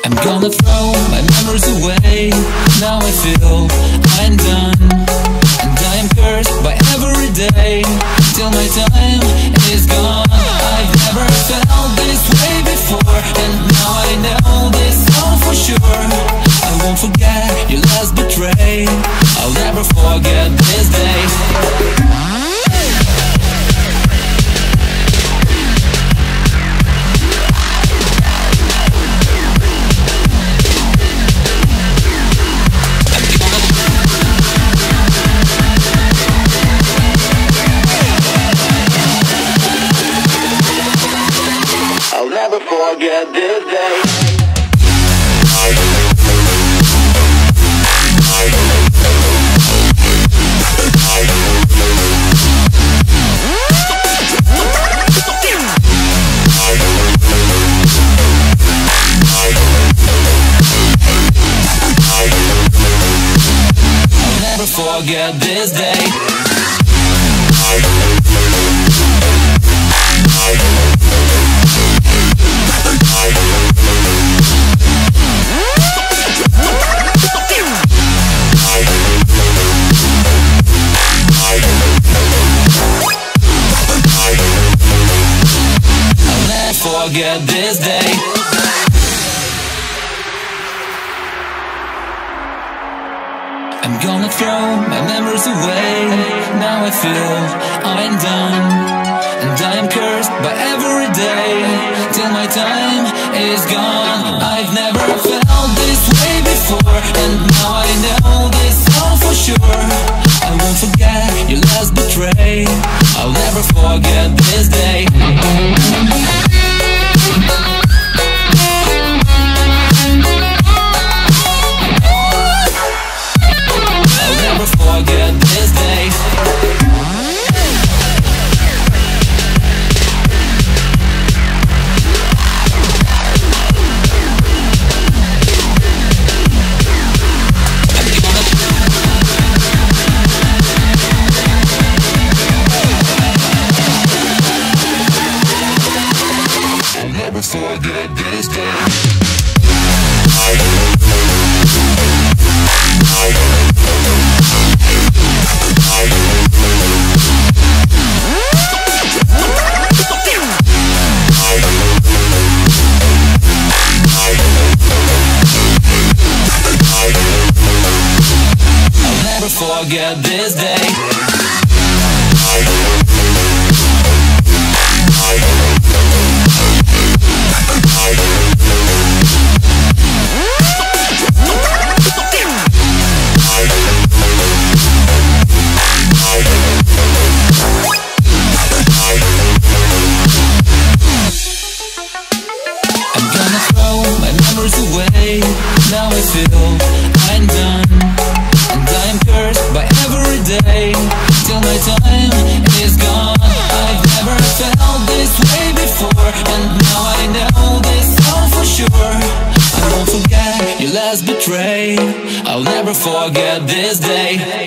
I'm gonna throw my memories away. Now I feel I'm done, and I am cursed by every day till my time is gone. I've never felt this way before, and now I know this all for sure. I won't forget your last betray. I'll never forget this day. Never forget this day. I'll never forget this day. Forget this day. I'm gonna throw my memories away. Now I feel I'm done, and I am cursed by every day till my time is gone. I've never felt this way before, and now I know this all for sure. I won't forget your last betray. I'll never forget this day. I'll never forget this day. I'll never forget this day. I'll never forget this day. Away. Now I feel I'm done, and I am cursed by every day till my time is gone. I've never felt this way before, and now I know this all for sure. I won't forget your last betray. I'll never forget this day.